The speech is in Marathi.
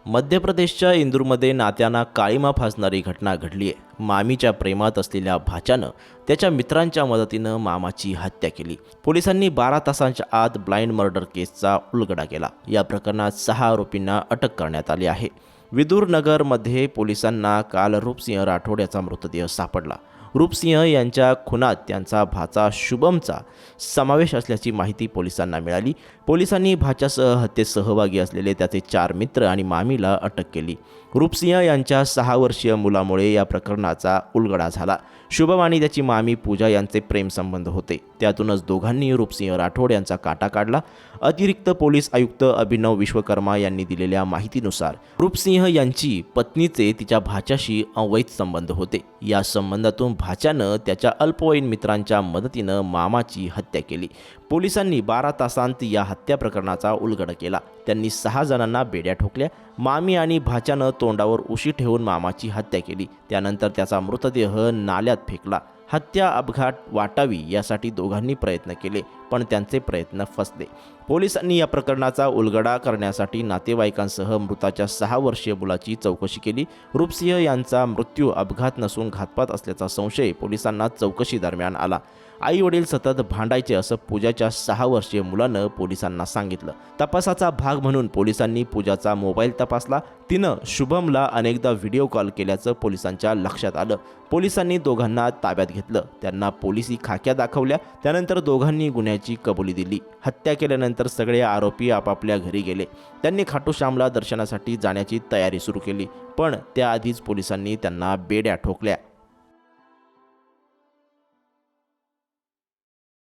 मध्य प्रदेशच्या इंदूरमध्ये नात्यांना काळीमा फासणारी घटना घडली आहे। मामीच्या प्रेमात असलेल्या भाच्यानं त्याच्या मित्रांच्या मदतीनं मामाची हत्या केली। पोलिसांनी 12 तासांच्या आत ब्लाइंड मर्डर केसचा उलगडा केला। या प्रकरणात 6 आरोपींना अटक करण्यात आली आहे। विदूर नगरमध्ये पोलिसांना काल रूपसिंह राठोड याचा मृतदेह सापडला। रूपसिंह यांच्या खुनात त्यांचा भाचा शुभमचा समावेश असल्याची माहिती पोलिसांना मिळाली। पोलिसांनी भाच्यासह हत्येत सहभागी असलेले त्याचे 4 मित्र आणि मामीला अटक केली। रूपसिंह यांच्या 6 वर्षीय मुलामुळे या प्रकरणाचा उलगडा झाला। शुभम आणि त्याची मामी पूजा यांचे प्रेमसंबंध होते। त्यातूनच दोघांनी रूपसिंह राठोड यांचा काटा काढला। अतिरिक्त पोलीस आयुक्त अभिनव विश्वकर्मा यांनी दिलेल्या माहितीनुसार रूपसिंह यांची पत्नीचे तिच्या भाच्याशी अवैध संबंध होते। या संबंधातून भाच्यानं त्याच्या अल्पवयीन मित्रांच्या मदतीनं मामाची हत्या केली। पोलिसांनी 12 तासांत या हत्या प्रकरणाचा उलगडा केला। त्यांनी 6 जणांना बेड्या ठोकल्या। मामी आणि भाच्यानं तोंडावर उशी ठेवून मामाची हत्या केली। त्यानंतर त्याचा मृतदेह नाल्यात फेकला। हत्या अपघात वाटावी यासाठी दोघांनी प्रयत्न केले, पण त्यांचे प्रयत्न फसले। पोलिसांनी या प्रकरणाचा उलगडा करण्यासाठी नातेवाईकांसह मृताच्या 6 वर्षीय मुलाची चौकशी केली। रूपसिंह यांचा मृत्यू अपघात नसून घातपात असल्याचा संशय पोलिसांना चौकशी दरम्यान आला। आई वडील सतत भांडायचे असं पूजाच्या 6 वर्षीय मुलानं पोलिसांना सांगितलं। तपासाचा भाग म्हणून पोलिसांनी पूजाचा मोबाईल तपासला। तिनं शुभमला अनेकदा व्हिडिओ कॉल केल्याचं पोलिसांच्या लक्षात आलं। पोलिसांनी दोघांना ताब्यात घेतलं। त्यांना पोलिसी खाक्या दाखवल्या। त्यानंतर दोघांनी गुन्ह्याची कबुली दिली। हत्या केल्यानंतर सगळे आरोपी आपापल्या घरी गेले। त्यांनी खाटूश्यामला दर्शनासाठी जाण्याची तयारी सुरू केली, पण त्याआधीच पोलिसांनी त्यांना बेड्या ठोकल्या।